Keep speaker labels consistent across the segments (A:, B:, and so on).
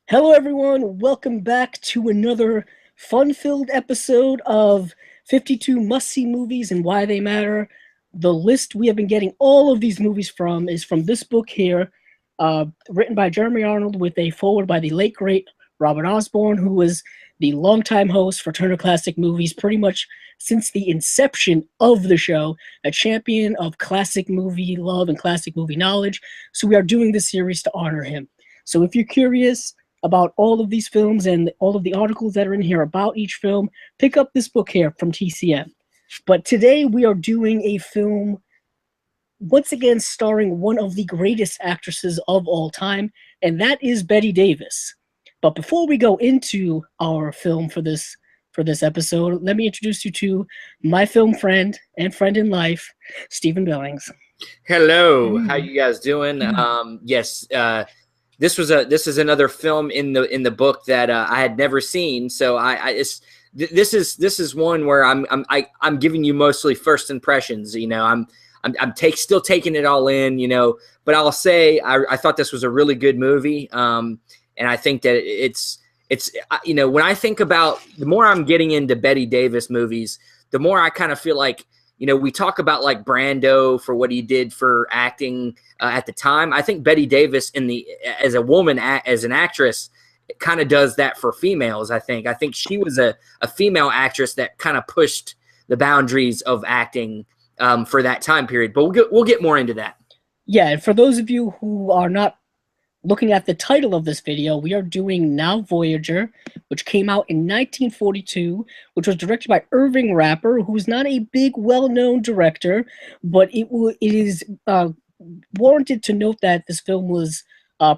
A: Hello, everyone. Welcome back to another fun-filled episode of 52 Must-See Movies and Why They Matter. The list we have been getting all of these movies from is from this book here, written by Jeremy Arnold with a foreword by the late, great Robert Osborne, who was the longtime host for Turner Classic Movies pretty much since the inception of the show, a champion of classic movie love and classic movie knowledge. So we are doing this series to honor him. So if you're curious about all of these films and all of the articles that are in here about each film, pick up this book here from TCM. But today we are doing a film once again starring one of the greatest actresses of all time, and that is Bette Davis. But before we go into our film for this episode, let me introduce you to my film friend and friend in life, Stephen Billings.
B: Hello, how you guys doing? Yes, this is another film in the book that I had never seen. So this is one where I'm giving you mostly first impressions. You know, I'm still taking it all in. You know, but I'll say I thought this was a really good movie. And I think that it's when I think about, the more I'm getting into Bette Davis movies, the more I kind of feel like, we talk about like Brando for what he did for acting at the time. I think Bette Davis as a woman, as an actress, kind of does that for females. I think she was a female actress that kind of pushed the boundaries of acting for that time period. But we'll get more into that.
A: Yeah, and for those of you who are not looking at the title of this video, we are doing Now Voyager, which came out in 1942, which was directed by Irving Rapper, who's not a big, well-known director, but it is warranted to note that this film was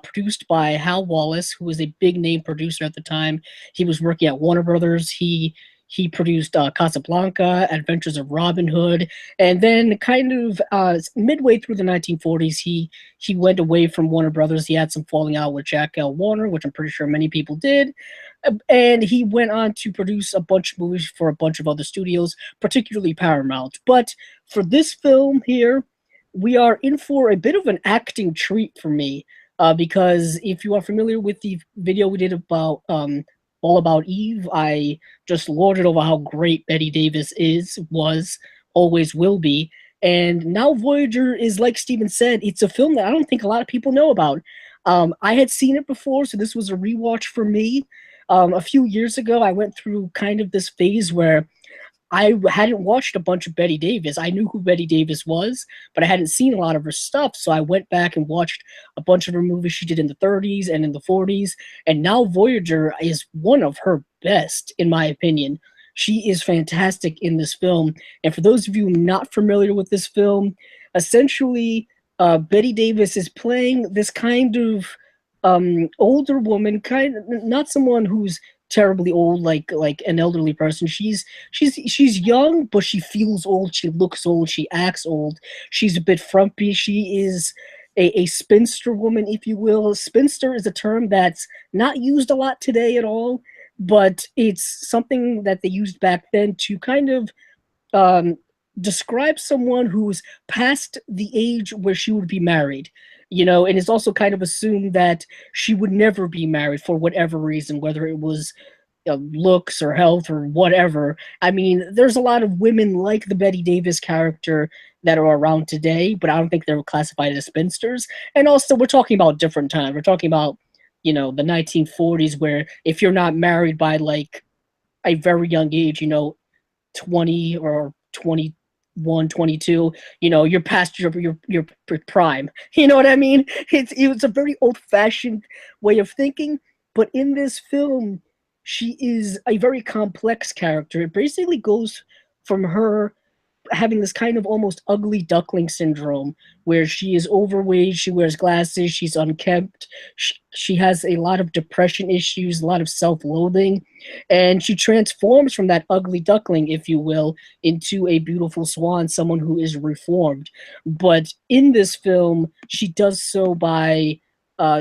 A: produced by Hal Wallace, who was a big-name producer at the time. He was working at Warner Brothers. He produced Casablanca, Adventures of Robin Hood, and then kind of midway through the 1940s, he went away from Warner Brothers. He had some falling out with Jack L. Warner, which I'm pretty sure many people did, and he went on to produce a bunch of movies for a bunch of other studios, particularly Paramount. But for this film here, we are in for a bit of an acting treat for me, because if you are familiar with the video we did about All About Eve, I just lorded over how great Bette Davis was, always will be. And Now Voyager is, like Steven said, it's a film that I don't think a lot of people know about. I had seen it before, so this was a rewatch for me. A few years ago, I went through kind of this phase where I hadn't watched a bunch of Bette Davis. I knew who Bette Davis was, but I hadn't seen a lot of her stuff. So I went back and watched a bunch of her movies she did in the 30s and in the 40s. And Now Voyager is one of her best, in my opinion. She is fantastic in this film. And for those of you not familiar with this film, essentially, Bette Davis is playing this kind of older woman, kind of not someone who's terribly old, like an elderly person. She's young, but she feels old. She looks old. She acts old. She's a bit frumpy. She is a spinster woman, if you will. Spinster is a term that's not used a lot today at all, but it's something that they used back then to kind of describe someone who's past the age where she would be married. And it's also kind of assumed that she would never be married for whatever reason, whether it was looks or health or whatever. I mean, there's a lot of women like the Bette Davis character that are around today, but I don't think they're classified as spinsters. And also, we're talking about different times. We're talking about, the 1940s, where if you're not married by like a very young age, 20 or 21, 22, you're past your prime. You know what I mean? It's a very old-fashioned way of thinking, but in this film, she is a very complex character. It basically goes from her having this kind of almost ugly duckling syndrome, where she is overweight, she wears glasses, she's unkempt, she has a lot of depression issues, a lot of self-loathing, and she transforms from that ugly duckling, if you will, into a beautiful swan, someone who is reformed. But in this film, she does so by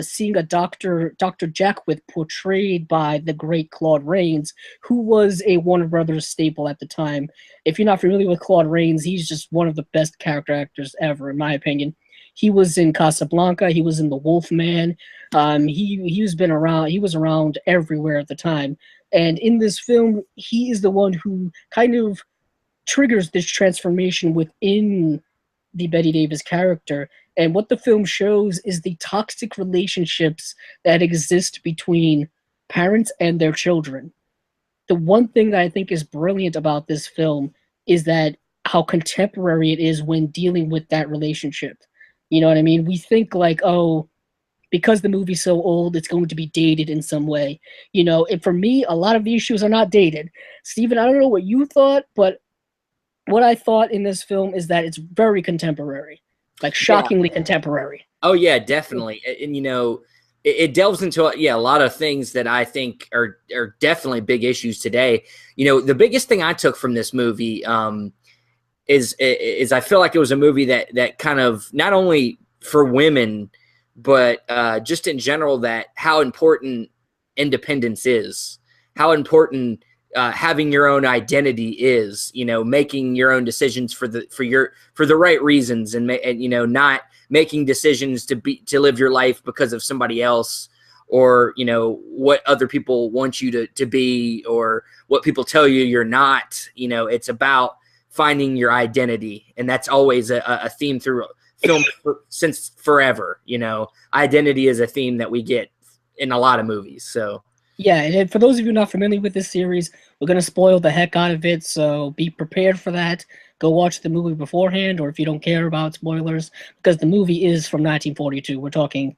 A: seeing a Dr. Jackwith, portrayed by the great Claude Rains, who was a Warner Brothers staple at the time. If you're not familiar with Claude Rains, he's just one of the best character actors ever, in my opinion. He was in Casablanca. He was in The Wolf Man. He was around everywhere at the time. And in this film, he is the one who kind of triggers this transformation within the Bette Davis character. And what the film shows is the toxic relationships that exist between parents and their children. The one thing that I think is brilliant about this film is that how contemporary it is when dealing with that relationship. You know what I mean? We think like, oh, because the movie's so old, it's going to be dated in some way. You know, and for me, a lot of the issues are not dated. Steven, I don't know what you thought, but what I thought in this film is that it's very contemporary, like shockingly contemporary.
B: Oh yeah, definitely. And you know, it delves into a lot of things that I think are definitely big issues today. You know, the biggest thing I took from this movie is I feel like it was a movie that kind of, not only for women, but just in general, that how important independence is, how important having your own identity is, you know, making your own decisions for the right reasons, and you know, not making decisions to live your life because of somebody else, or, you know, what other people want you to be, or what people tell you you're not. You know, it's about finding your identity, and that's always a theme through film since forever. You know, identity is a theme that we get in a lot of movies. So
A: yeah, and for those of you not familiar with this series, we're going to spoil the heck out of it, so be prepared for that. Go watch the movie beforehand, or if you don't care about spoilers, because the movie is from 1942. We're talking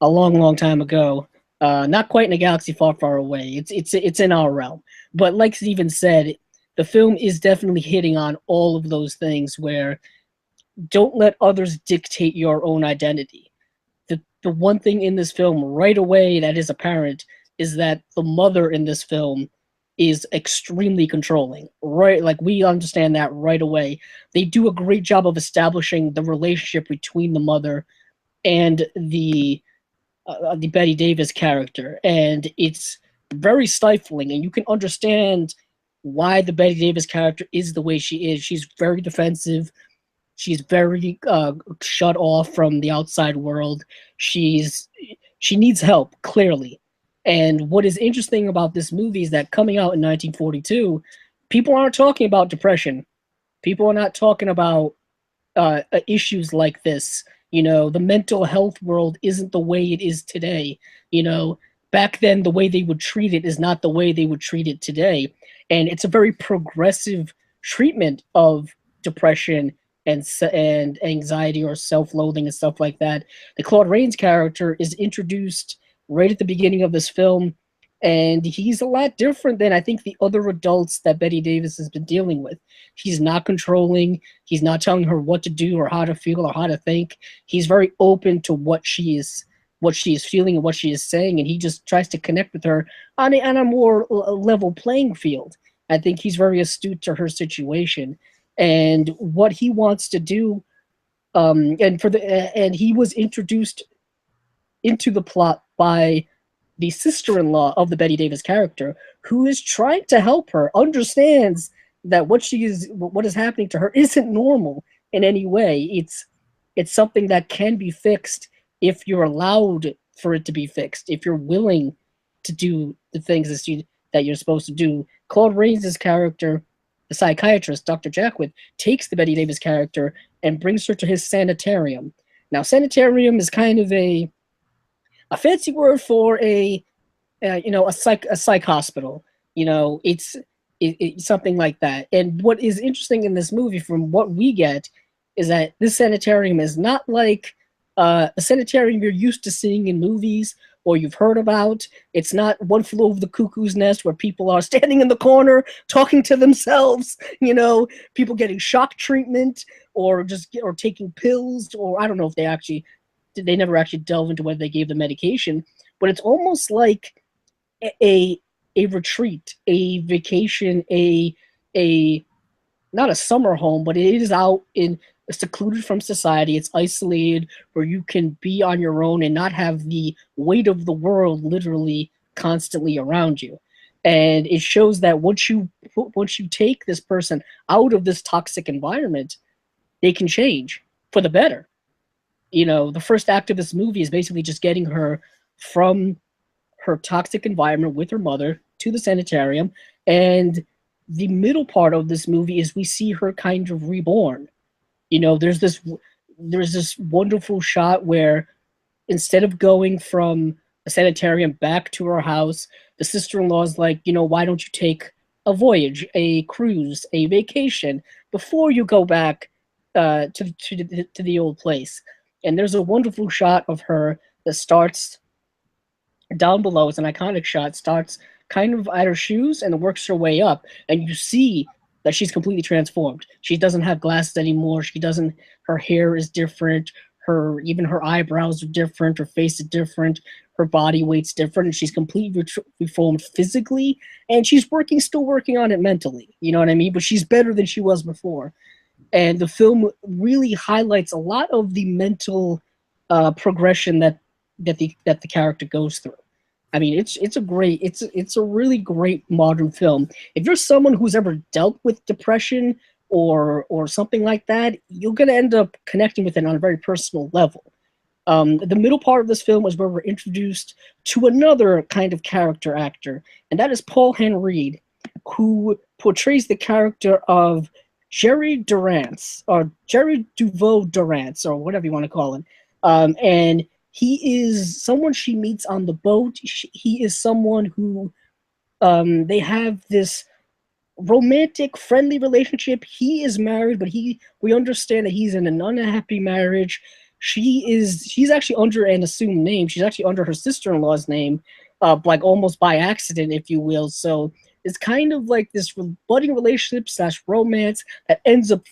A: a long, long time ago. Not quite in a galaxy far, far away. It's in our realm. But like Steven said, the film is definitely hitting on all of those things where don't let others dictate your own identity. The one thing in this film right away that is apparent is that the mother in this film is extremely controlling, right? Like, we understand that right away. They do a great job of establishing the relationship between the mother and the Bette Davis character, and it's very stifling, and you can understand why the Bette Davis character is the way she is. She's very defensive. She's very shut off from the outside world. She needs help, clearly. And what is interesting about this movie is that coming out in 1942, people aren't talking about depression. People are not talking about issues like this. You know, the mental health world isn't the way it is today. You know, back then, the way they would treat it is not the way they would treat it today. And it's a very progressive treatment of depression and anxiety or self-loathing and stuff like that. The Claude Rains character is introduced right at the beginning of this film, and he's a lot different than I think the other adults that Bette Davis has been dealing with. He's not controlling. He's not telling her what to do or how to feel or how to think. He's very open to what she is feeling and what she is saying, and he just tries to connect with her on a more level playing field. I think he's very astute to her situation and what he wants to do. And he was introduced into the plot by the sister-in-law of the Bette Davis character, who is trying to help her, understands that what is happening to her isn't normal in any way. It's something that can be fixed if you're allowed for it to be fixed, if you're willing to do the things that you're supposed to do. Claude Rains' character, the psychiatrist, Dr. Jackwith, takes the Bette Davis character and brings her to his sanitarium. Now, sanitarium is kind of a fancy word for a psych hospital. You know, it's something like that. And what is interesting in this movie, from what we get, is that this sanitarium is not like a sanitarium you're used to seeing in movies or you've heard about. It's not One Flew Over the Cuckoo's Nest, where people are standing in the corner talking to themselves, you know, people getting shock treatment or taking pills, or I don't know if they never actually delve into whether they gave the medication, but it's almost like a retreat, a vacation, a not a summer home, but it is out in secluded from society. It's isolated, where you can be on your own and not have the weight of the world literally constantly around you. And it shows that once you take this person out of this toxic environment, they can change for the better. You know, the first act of this movie is basically just getting her from her toxic environment with her mother to the sanitarium, and the middle part of this movie is we see her kind of reborn. You know, there's this wonderful shot where instead of going from a sanitarium back to her house, the sister-in-law is like, you know, why don't you take a voyage, a cruise, a vacation before you go back to the old place? And there's a wonderful shot of her that starts down below. It's an iconic shot. Starts kind of at her shoes and works her way up, and you see that she's completely transformed. She doesn't have glasses anymore. She doesn't. Her hair is different. Even her eyebrows are different. Her face is different. Her body weight's different, and she's completely reformed physically. And she's still working on it mentally. You know what I mean? But she's better than she was before. And the film really highlights a lot of the mental progression that the character goes through. I mean, it's a really great modern film. If you're someone who's ever dealt with depression or something like that, you're gonna end up connecting with it on a very personal level. The middle part of this film is where we're introduced to another kind of character actor, and that is Paul Henreid, who portrays the character of Jerry Durance, or Jerry Duveau Durance, or whatever you want to call it. And he is someone she meets on the boat. He is someone who they have this romantic, friendly relationship. He is married, but we understand that he's in an unhappy marriage. She's actually under an assumed name. She's actually under her sister-in-law's name, like almost by accident, if you will. So it's kind of like this budding relationship / romance that ends up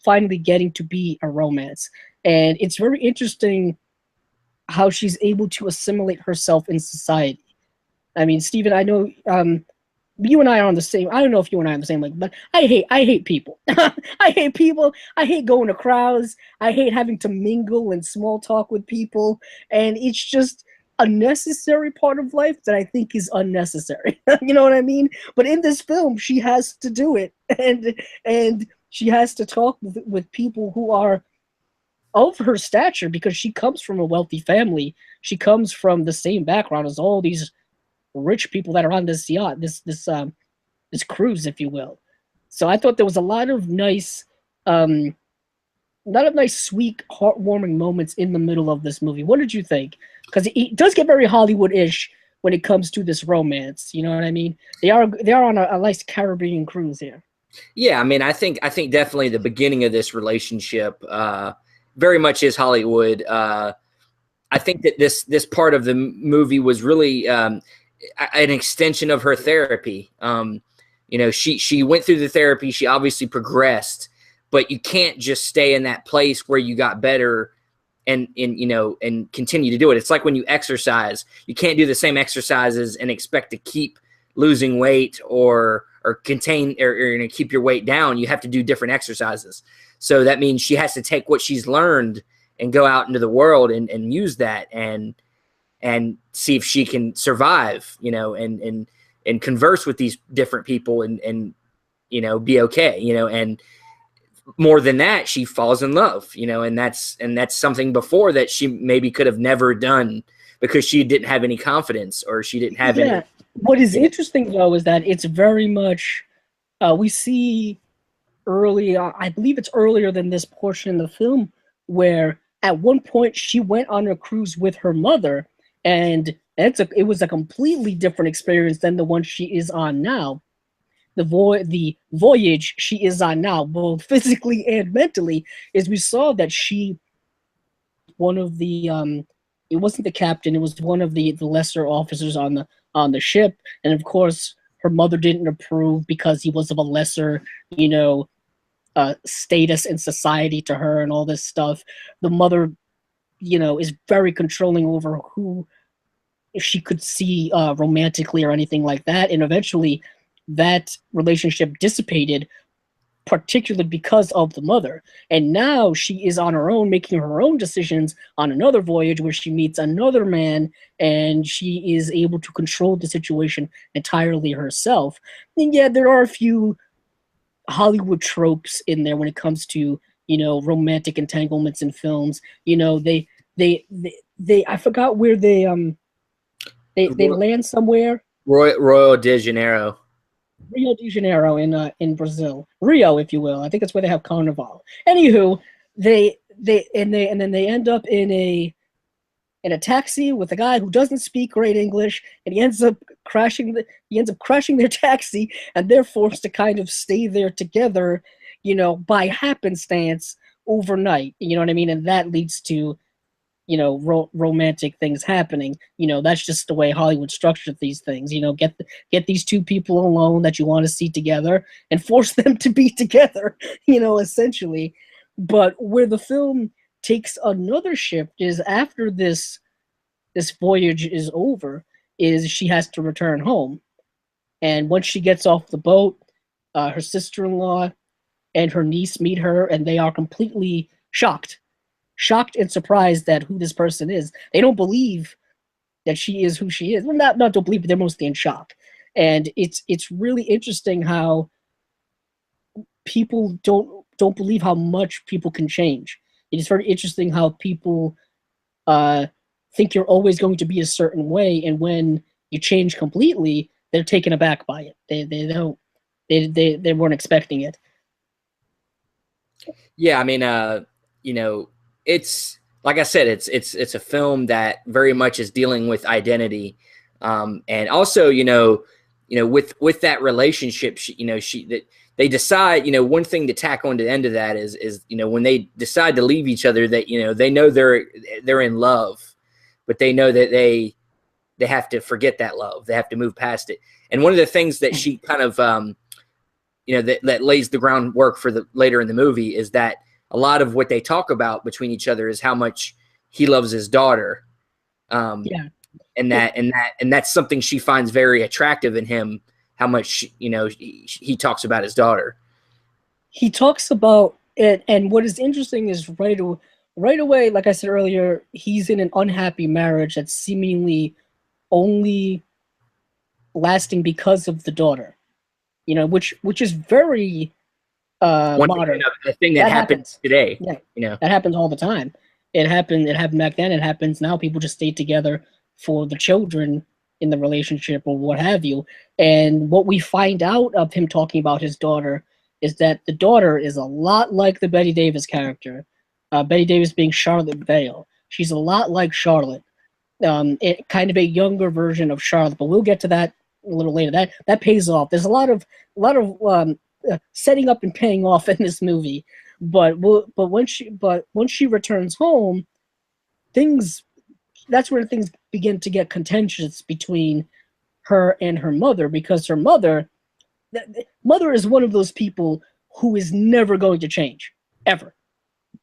A: finally getting to be a romance. And it's very interesting how she's able to assimilate herself in society. I mean, Stephen, I know you and I are on the same. I don't know if you and I are on the same, like, but I hate people. I hate people. I hate going to crowds. I hate having to mingle and small talk with people, and it's just a necessary part of life that I think is unnecessary. You know what I mean? But in this film, she has to do it, and she has to talk with people who are of her stature because she comes from a wealthy family. She comes from the same background as all these rich people that are on this yacht, this cruise, if you will. So I thought there was a lot of nice, sweet, heartwarming moments in the middle of this movie. What did you think? Because it does get very Hollywood-ish when it comes to this romance. You know what I mean? They are on a nice Caribbean cruise here.
B: Yeah, I mean, I think definitely the beginning of this relationship very much is Hollywood. I think that this part of the movie was really an extension of her therapy. You know, she went through the therapy. She obviously progressed, but you can't just stay in that place where you got better and continue to do it. It's like when you exercise, you can't do the same exercises and expect to keep losing weight or contain or keep your weight down. You have to do different exercises. So that means she has to take what she's learned and go out into the world and use that and see if she can survive, and converse with these different people and be okay, and more than that, she falls in love, and that's something before that she maybe could have never done because she didn't have any confidence or she didn't have any.
A: What is interesting though is that it's very much we see early, I believe it's earlier than this portion of the film, where at one point she went on a cruise with her mother, and it was a completely different experience than the one she is on now. The voyage she is on now, both physically and mentally, is we saw that one of the it wasn't the captain, it was one of the lesser officers on the ship, and of course her mother didn't approve because he was of a lesser, status in society to her and all this stuff. The mother, is very controlling over who she could see romantically or anything like that, and eventually that relationship dissipated, particularly because of the mother. And now she is on her own, making her own decisions on another voyage where she meets another man, and she is able to control the situation entirely herself. And yeah, there are a few Hollywood tropes in there when it comes to romantic entanglements in films. They I forgot where they land somewhere.
B: Royal de Janeiro.
A: Rio de Janeiro in Brazil, Rio, if you will. I think that's where they have Carnival. Anywho, and then they end up in a taxi with a guy who doesn't speak great English, and he ends up crashing their taxi, and they're forced to kind of stay there together, by happenstance overnight. You know what I mean? And that leads to romantic things happening. That's just the way Hollywood structured these things. Get these two people alone that you want to see together and force them to be together, essentially. But where the film takes another shift is after this voyage is over, is she has to return home. And once she gets off the boat, her sister-in-law and her niece meet her, and they are completely shocked and surprised at who this person is. They don't believe that she is who she is. Well, not don't believe, but they're mostly in shock. And it's really interesting how people don't believe how much people can change. It is very interesting how people think you're always going to be a certain way, and when you change completely, they're taken aback by it. They weren't expecting it.
B: Yeah, I mean, it's like I said, it's a film that very much is dealing with identity, and also with that relationship, they decide, one thing to tack on to the end of that is when they decide to leave each other, that they know they're in love, but they know that they have to forget that love, they have to move past it. And one of the things that she kind of that lays the groundwork for the later in the movie is that a lot of what they talk about between each other is how much he loves his daughter. And that's something she finds very attractive in him, how much, he talks about his daughter.
A: He talks about it. And what is interesting is right away, like I said earlier, he's in an unhappy marriage that's seemingly only lasting because of the daughter, which is very modern.
B: A thing that happens today.
A: Yeah, that happens all the time. It happened back then. It happens now. People just stay together for the children in the relationship or what have you. And what we find out of him talking about his daughter is that the daughter is a lot like the Bette Davis character. Bette Davis being Charlotte Vale. She's a lot like Charlotte. Kind of a younger version of Charlotte, but we'll get to that a little later. That pays off. There's a lot of setting up and paying off in this movie, but once she returns home, that's where things begin to get contentious between her and her mother, because her mother is one of those people who is never going to change, ever,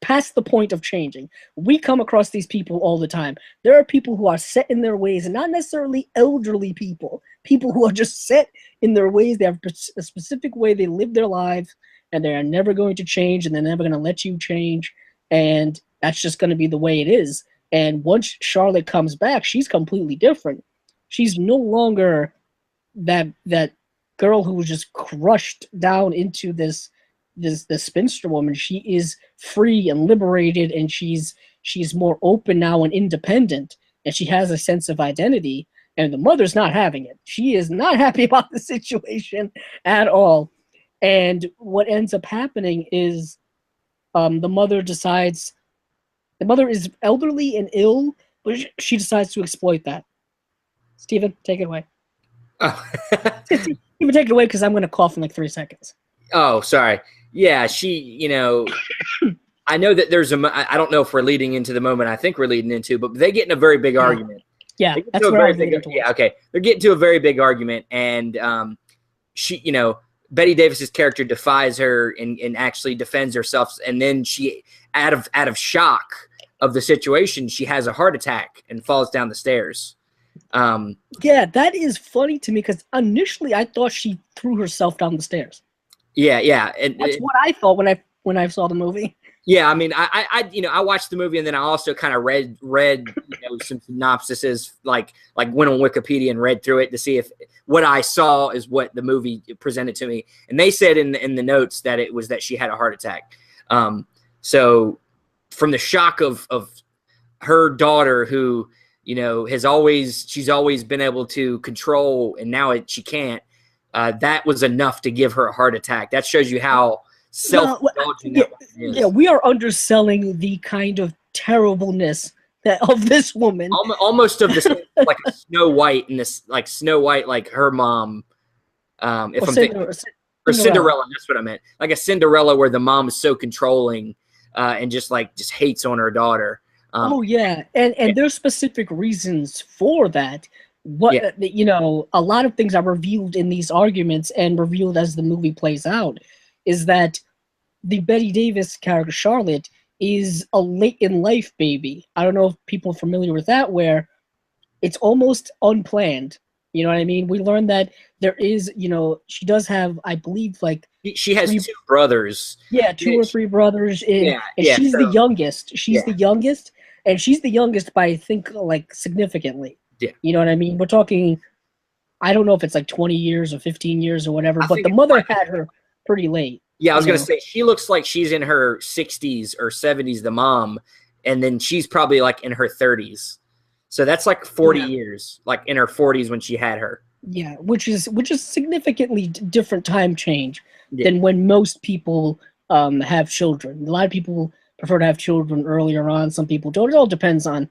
A: past the point of changing. We come across these people all the time. There are people who are set in their ways, and not necessarily elderly people who are just set in their ways. They have a specific way they live their lives, and they are never going to change, and they're never going to let you change, and that's just going to be the way it is. And once Charlotte comes back, she's completely different. She's no longer that girl who was just crushed down into this spinster woman. She is free and liberated, and she's more open now and independent, and she has a sense of identity. And the mother's not having it. She is not happy about the situation at all. And what ends up happening is the mother is elderly and ill, but she decides to exploit that. Steven, take it away.
B: Oh.
A: Steven, take it away, because I'm going to cough in like 3 seconds.
B: Oh, sorry. Yeah, she, I know that I don't know if we're leading into the moment I think we're leading into, but they get in a very big argument.
A: Yeah, that's where I was leading towards.
B: Yeah, okay. They're getting to a very big argument, and she, Bette Davis's character defies her and actually defends herself, and then she, out of shock of the situation, she has a heart attack and falls down the stairs.
A: Yeah, that is funny to me, because initially I thought she threw herself down the stairs.
B: Yeah.
A: That's what I thought when I saw the movie.
B: Yeah, I mean, I watched the movie, and then I also kind of read some synopsises, like went on Wikipedia and read through it to see if what I saw is what the movie presented to me. And they said in the notes that it was that she had a heart attack. So from the shock of her daughter, who, you know, she's always been able to control, and now she can't. That was enough to give her a heart attack. That shows you how self-indulgent that is.
A: Yeah, we are underselling the kind of terribleness of this woman.
B: Almost of this, like a Snow White, and this like Snow White, like her mom. If I'm thinking, or Cinderella, that's what I meant. Like a Cinderella, where the mom is so controlling and just hates on her daughter.
A: Oh yeah, and there's specific reasons for that. You know, a lot of things are revealed in these arguments and revealed as the movie plays out, is that the Bette Davis character Charlotte is a late in life baby. I don't know if people are familiar with that, where it's almost unplanned. You know what I mean? We learned that there is, you know, she does have, I believe, like
B: she has 2 brothers.
A: Yeah, 2 or 3 brothers. And she's the youngest. She's the youngest, and she's the youngest by, I think, like significantly.
B: Yeah.
A: You know what I mean? We're talking, I don't know if it's like 20 years or 15 years or whatever, but the mother had her pretty late.
B: Yeah, I was going to say, she looks like she's in her 60s or 70s, the mom, and then she's probably like in her 30s. So that's like 40 years, like in her 40s when she had her.
A: Yeah, which is significantly different time change than when most people have children. A lot of people prefer to have children earlier on. Some people don't. It all depends on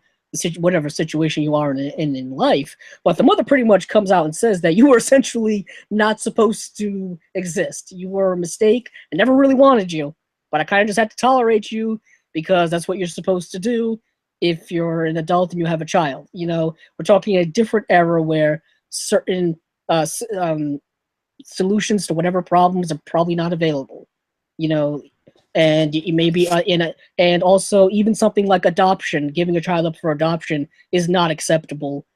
A: whatever situation you are in life. But the mother pretty much comes out and says that you were essentially not supposed to exist. You were a mistake. I never really wanted you, but I kind of just had to tolerate you because that's what you're supposed to do if you're an adult and you have a child. You know, we're talking a different era where certain solutions to whatever problems are probably not available. You know, and you may be and also even something like adoption, giving a child up for adoption, is not acceptable,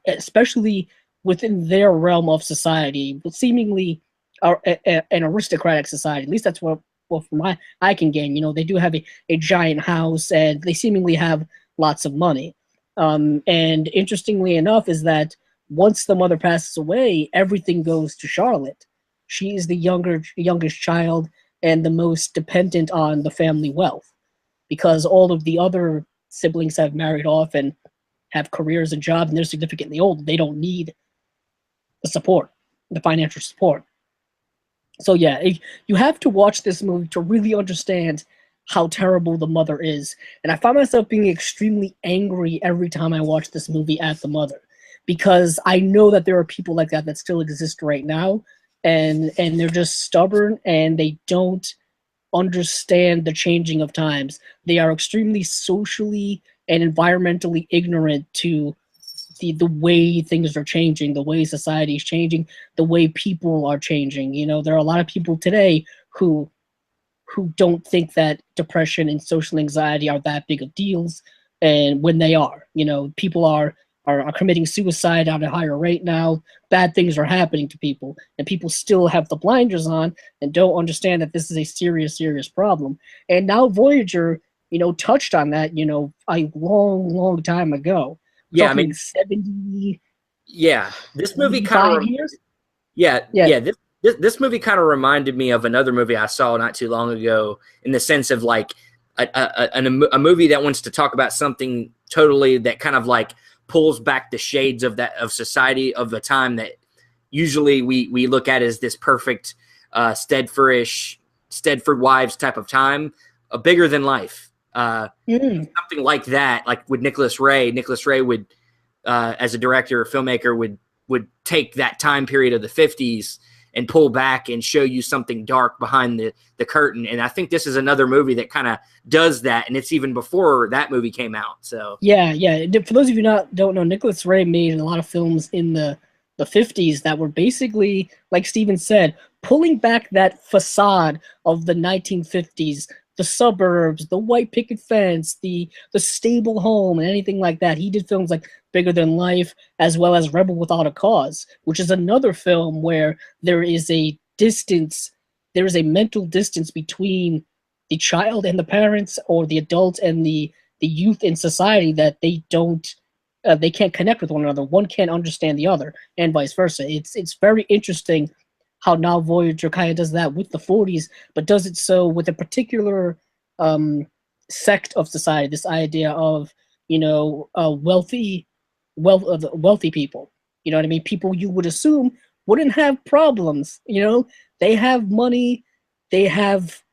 A: especially within their realm of society, but seemingly an aristocratic society. At least that's what from I can gain. You know, they do have a giant house, and they seemingly have lots of money. And interestingly enough is that once the mother passes away, everything goes to Charlotte. She is the youngest child and the most dependent on the family wealth, because all of the other siblings have married off and have careers and jobs, and they're significantly older. They don't need the support, the financial support. So yeah, you have to watch this movie to really understand how terrible the mother is. And I find myself being extremely angry every time I watch this movie at the mother, because I know that there are people like that still exist right now, and they're just stubborn, and they don't understand the changing of times. They are extremely socially and environmentally ignorant to the way things are changing, the way society is changing, the way people are changing. You know, there are a lot of people today who don't think that depression and social anxiety are that big of deals, and when they are, you know, people are committing suicide at a higher rate now. Bad things are happening to people, and people still have the blinders on and don't understand that this is a serious problem. And now Voyager, you know, touched on that, you know, a long time ago.
B: Yeah, I mean,
A: 70.
B: Yeah, this movie kind of. This movie kind of reminded me of another movie I saw not too long ago, in the sense of like a movie that wants to talk about something totally that kind of like pulls back the shades of society of the time that usually we look at as this perfect Stedford Wives type of time, a bigger than life. Something like that, like with Nicholas Ray. Nicholas Ray would, as a director or filmmaker, would take that time period of the 50s and pull back and show you something dark behind the curtain. And I think this is another movie that kind of does that, and it's even before that movie came out. So
A: yeah. For those of you don't know, Nicholas Ray made a lot of films in the 50s that were basically, like Steven said, pulling back that facade of the 1950s, the suburbs, the white picket fence, the stable home, and anything like that. He did films like Bigger Than Life, as well as Rebel Without a Cause, which is another film where there is a distance, there is a mental distance between the child and the parents, or the adults and the youth in society, that they can't connect with one another. One can't understand the other, and vice versa. It's very interesting how now Voyager kind of does that with the 40s, but does it so with a particular sect of society. This idea of wealthy people. You know what I mean? People you would assume wouldn't have problems. They have money, they have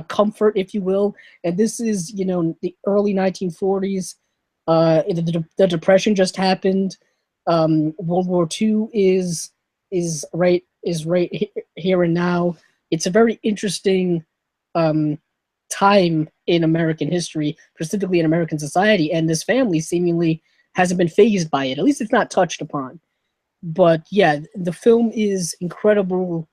A: comfort, if you will. And this is the early 1940s. The Depression just happened. World War II is right here and now. It's a very interesting time in American history, specifically in American society, and this family seemingly hasn't been fazed by it. At least it's not touched upon. But yeah, the film is incredibly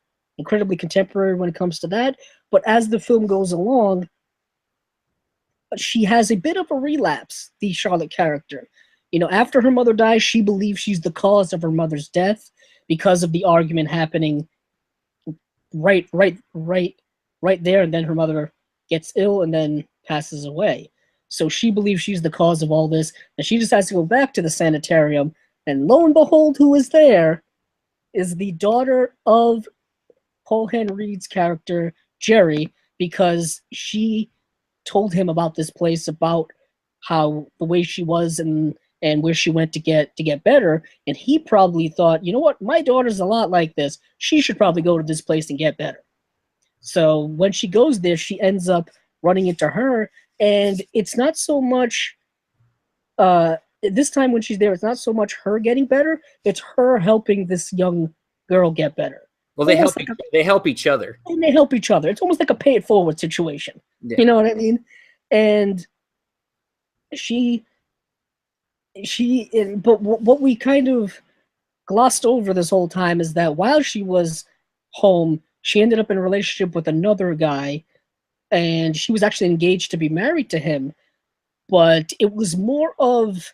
A: contemporary when it comes to that. But as the film goes along, she has a bit of a relapse, the Charlotte character. After her mother dies, she believes she's the cause of her mother's death because of the argument happening right there, and then her mother gets ill and then passes away. So she believes she's the cause of all this, and she decides to go back to the sanitarium, and lo and behold, who is there is the daughter of Paul Henry Reed's character, Jerry, because she told him about this place, about how the way she was and where she went to get better, and he probably thought, you know what, my daughter's a lot like this. She should probably go to this place and get better. So when she goes there, she ends up running into her, and it's not so much this time when she's there, it's not so much her getting better, it's her helping this young girl get better.
B: Well, they help each other.
A: And they help each other. It's almost like a pay it forward situation.
B: Yeah.
A: You know what I mean? And but what we kind of glossed over this whole time is that while she was home, she ended up in a relationship with another guy, and she was actually engaged to be married to him. But it was more of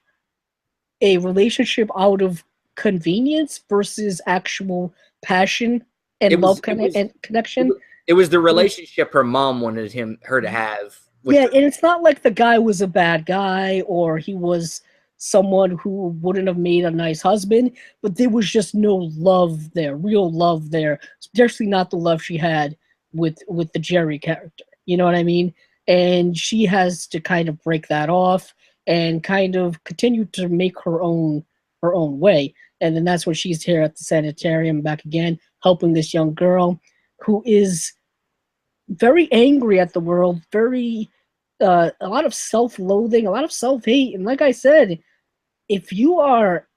A: a relationship out of convenience versus actual passion and connection.
B: It was the relationship her mom wanted her to have.
A: Yeah, and it's not like the guy was a bad guy or he was someone who wouldn't have made a nice husband, but there was just no love there, real love there, especially not the love she had with the Jerry character. You know what I mean? And she has to kind of break that off and kind of continue to make her own way. And then that's when she's here at the sanitarium back again, helping this young girl who is very angry at the world, very a lot of self-loathing, a lot of self-hate. And like I said, if you are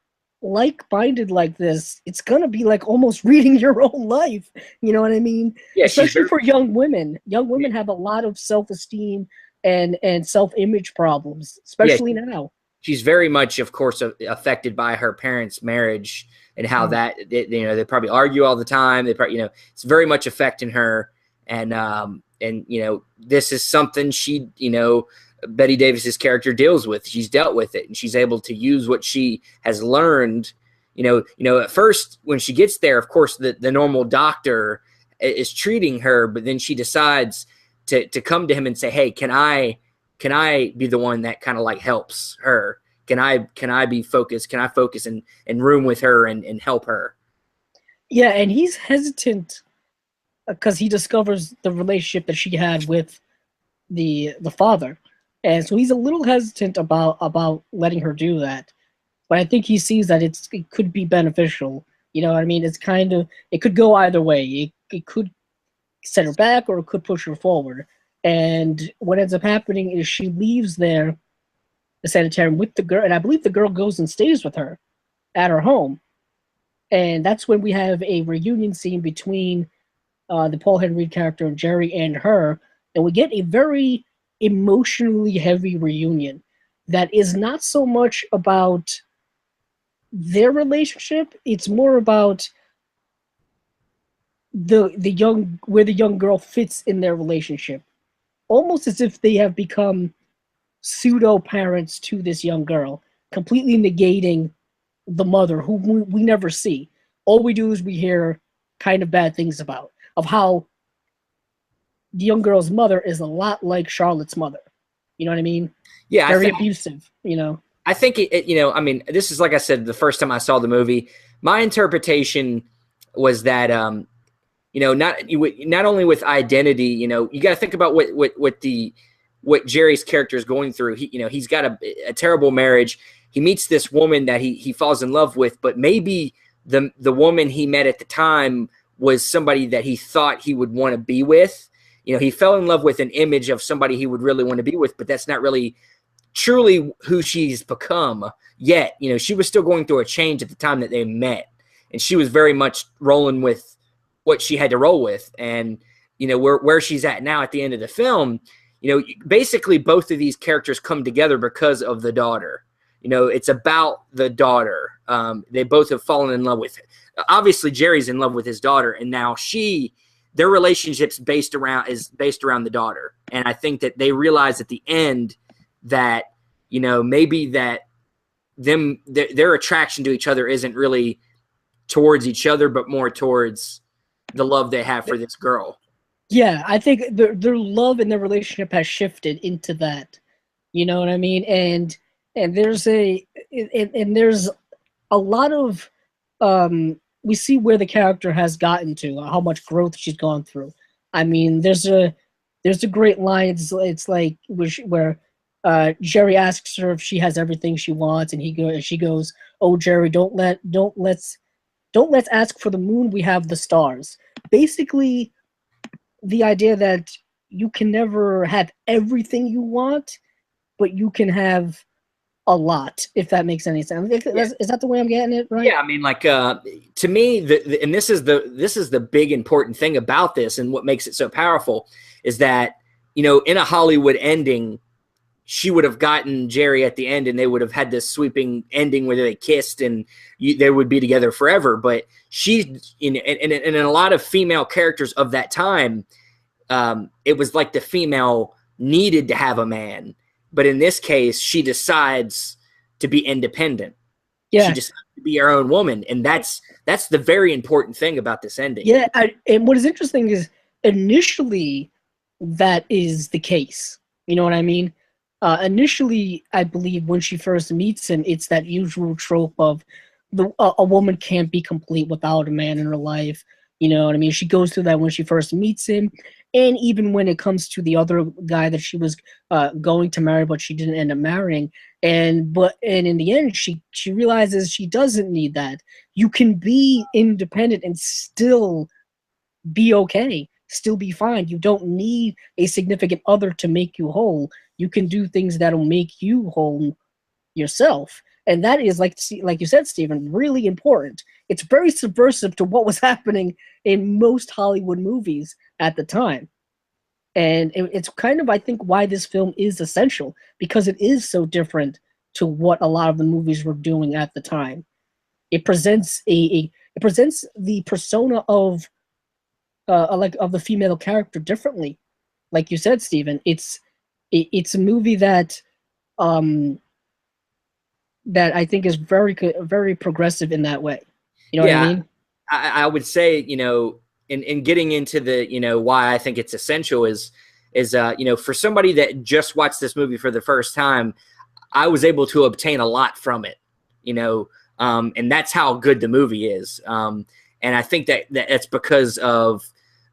A: like-minded like this, it's gonna be like almost reading your own life. You know what I mean?
B: Yeah,
A: especially for young women. Young women have a lot of self-esteem and self-image problems, especially now.
B: She's very much, of course, affected by her parents' marriage and how that they probably argue all the time. They probably, it's very much affecting her. And this is something she, Bette Davis's character deals with. She's dealt with it, and she's able to use what she has learned. At first when she gets there, of course, the normal doctor is treating her, but then she decides to come to him and say, "Hey, can I be the one that kind of like helps her? Can I be focused? Can I focus and room with her and help her?"
A: Yeah, and he's hesitant because he discovers the relationship that she had with the father, and so he's a little hesitant about letting her do that. But I think he sees that it could be beneficial. You know what I mean? It's it could go either way. It could set her back or it could push her forward. And what ends up happening is she leaves the sanitarium with the girl, and I believe the girl goes and stays with her at her home. And that's when we have a reunion scene between the Paul Henry character and Jerry and her, and we get a very emotionally heavy reunion that is not so much about their relationship, it's more about the young girl fits in their relationship, almost as if they have become pseudo parents to this young girl, completely negating the mother, who we never see. All we do is we hear kind of bad things of how the young girl's mother is a lot like Charlotte's mother. You know what I mean?
B: Yeah,
A: very abusive.
B: I think this is, like I said, the first time I saw the movie, my interpretation was that not only with identity, you got to think about what the what Jerry's character is going through. He's got a terrible marriage. He meets this woman that he falls in love with, but maybe the woman he met at the time was somebody that he thought he would want to be with. He fell in love with an image of somebody he would really want to be with, but that's not really truly who she's become yet. She was still going through a change at the time that they met, and she was very much rolling with what she had to roll with. And where she's at now at the end of the film, basically both of these characters come together because of the daughter. It's about the daughter. They both have fallen in love with it. Obviously Jerry's in love with his daughter, and now their relationship's based around the daughter. And I think that they realize at the end that, maybe that their attraction to each other isn't really towards each other, but more towards the love they have for this girl.
A: Yeah, I think their love and their relationship has shifted into that. You know what I mean? And there's a lot of we see where the character has gotten to, how much growth she's gone through. I mean, there's a great line. It's like where Jerry asks her if she has everything she wants, and she goes, "Oh, Jerry, don't let's ask for the moon. We have the stars." Basically, the idea that you can never have everything you want, but you can have a lot, if that makes any sense. Is that the way I'm getting it right?
B: Yeah, I mean, like to me, and this is the big important thing about this, and what makes it so powerful is that in a Hollywood ending, she would have gotten Jerry at the end, and they would have had this sweeping ending where they kissed and they would be together forever. But she's in a lot of female characters of that time, it was like the female needed to have a man. But in this case, she decides to be independent. Yeah. She decides to be her own woman. And that's the very important thing about this ending.
A: Yeah, and what is interesting is initially that is the case. You know what I mean? Initially, I believe when she first meets him, it's that usual trope of a woman can't be complete without a man in her life. You know what I mean? She goes through that when she first meets him. And even when it comes to the other guy that she was going to marry, but she didn't end up marrying, and in the end, she realizes she doesn't need that. You can be independent and still be okay, still be fine. You don't need a significant other to make you whole. You can do things that'll make you whole yourself, and that is like you said, Stephen, really important. It's very subversive to what was happening in most Hollywood movies at the time. And it's kind of, I think, why this film is essential, because it is so different to what a lot of the movies were doing at the time. It presents it presents the persona of the female character differently. Like you said, Stephen, it's a movie that that I think is very progressive in that way. You know what I mean?
B: I would say, in getting into the, why I think it's essential is for somebody that just watched this movie for the first time, I was able to obtain a lot from it, and that's how good the movie is. And I think that's because of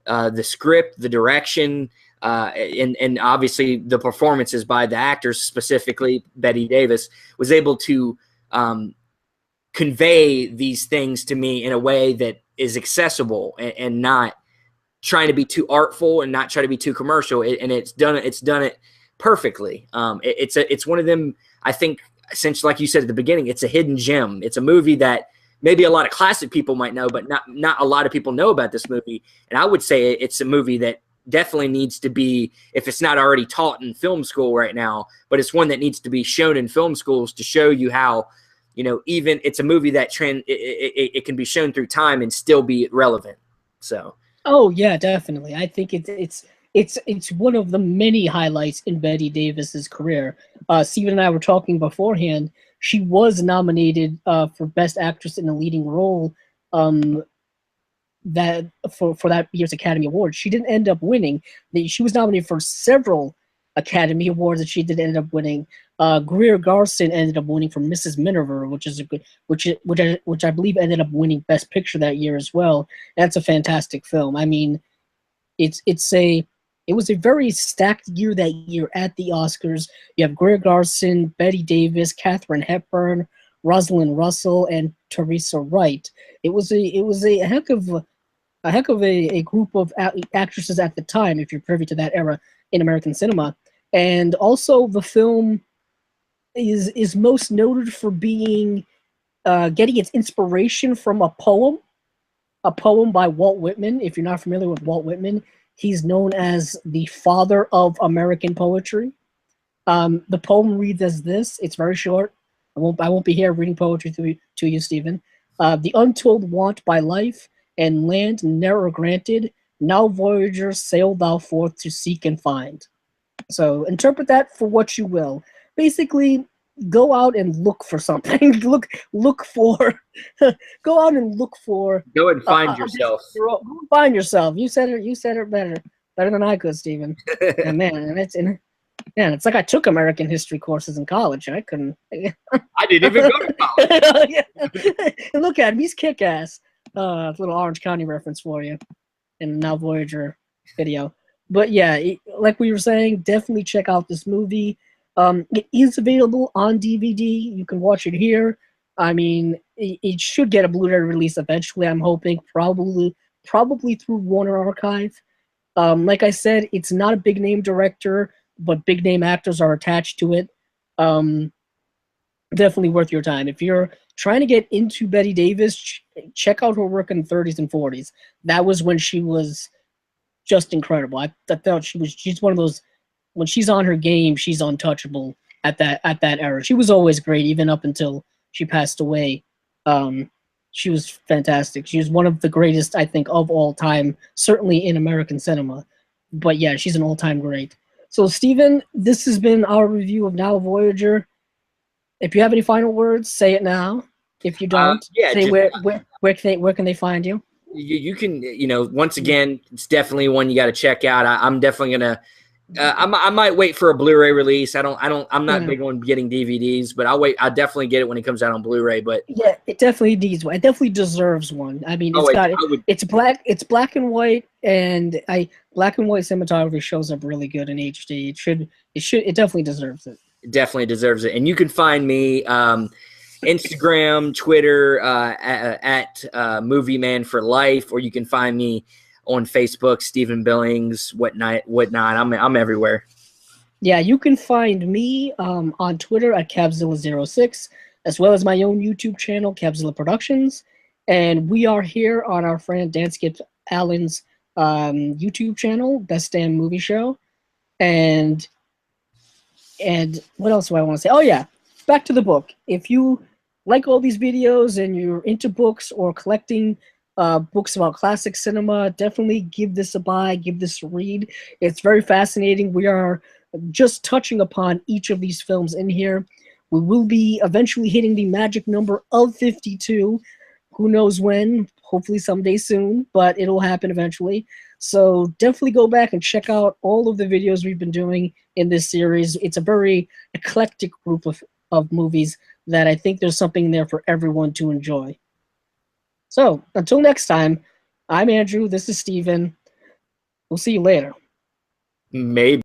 B: the script, the direction, and obviously the performances by the actors, specifically Bette Davis, was able to convey these things to me in a way that is accessible and not trying to be too artful and not try to be too commercial. And it's done it perfectly. It's one of them, I think, essentially, like you said at the beginning, it's a hidden gem. It's a movie that maybe a lot of classic people might know, but not a lot of people know about this movie. And I would say it's a movie that definitely needs to be, if it's not already taught in film school right now, but it's one that needs to be shown in film schools to show you how, even it's a movie that it can be shown through time and still be relevant. So.
A: Oh yeah, definitely. I think it's one of the many highlights in Bette Davis's career. Steven and I were talking beforehand. She was nominated for Best Actress in a Leading Role that for that year's Academy Award. She didn't end up winning. She was nominated for several Academy Awards that she didn't end up winning. Greer Garson ended up winning for Mrs. Miniver, which I believe ended up winning Best Picture that year as well. That's a fantastic film. I mean, it's a It was a very stacked year that year at the Oscars. You have Greer Garson, Bette Davis, Katharine Hepburn, Rosalind Russell, and Teresa Wright. It was a heck of a group of actresses at the time, if you're privy to that era in American cinema. And also, the film is most noted for being getting its inspiration from a poem by Walt Whitman. If you're not familiar with Walt Whitman, he's known as the father of American poetry. The poem reads as this. It's very short. I won't be here reading poetry to you, Stephen. The untold want by life and land ne'er granted. Now, Voyager, sail thou forth to seek and find. So interpret that for what you will. Basically, go out and look for something. look for. Go out and look for.
B: Go and find yourself.
A: Go find yourself. You said it better than I could, Stephen. And man, it's like I took American history courses in college. I couldn't.
B: I didn't even go to college.
A: Yeah. Look at him. He's kick-ass. Little Orange County reference for you in Now Voyager video. But yeah, like we were saying, definitely check out this movie. It is available on DVD. You can watch it here. I mean, it should get a Blu-ray release eventually, I'm hoping. Probably through Warner Archive. Like I said, it's not a big-name director, but big-name actors are attached to it. Definitely worth your time. If you're trying to get into Bette Davis, check out her work in the 30s and 40s. That was when she was just incredible. I thought she's one of those, when she's on her game, she's untouchable at that era. She was always great, even up until she passed away. She was fantastic. She was one of the greatest, I think, of all time, certainly in American cinema. But yeah, she's an all-time great. So, Stephen, this has been our review of Now Voyager. If you have any final words, say it now. If you don't, say where can they find you?
B: You can, once again, it's definitely one you got to check out. I'm definitely gonna. I might wait for a Blu-ray release. I'm not big on getting DVDs, but I'll wait. I'll definitely get it when it comes out on Blu-ray. But
A: yeah, it definitely needs one. It definitely deserves one. I mean, it's black and white, and black and white cinematography shows up really good in HD. It definitely deserves it.
B: It definitely deserves it. And you can find me Instagram, Twitter at Movie Man for Life, or you can find me on Facebook, Stephen Billings, whatnot. I'm everywhere.
A: Yeah, you can find me on Twitter at Cabzilla06, as well as my own YouTube channel, Cabzilla Productions. And we are here on our friend Dan Skip Allen's YouTube channel, Best Damn Movie Show. And what else do I want to say? Oh, yeah, back to the book. If you like all these videos and you're into books or collecting books about classic cinema, definitely give this a buy, give this a read. It's very fascinating. We are just touching upon each of these films in here. We will be eventually hitting the magic number of 52. Who knows when? Hopefully someday soon, but it'll happen eventually. So definitely go back and check out all of the videos we've been doing in this series. It's a very eclectic group of movies that I think there's something there for everyone to enjoy. So, until next time, I'm Andrew, this is Steven. We'll see you later.
B: Maybe.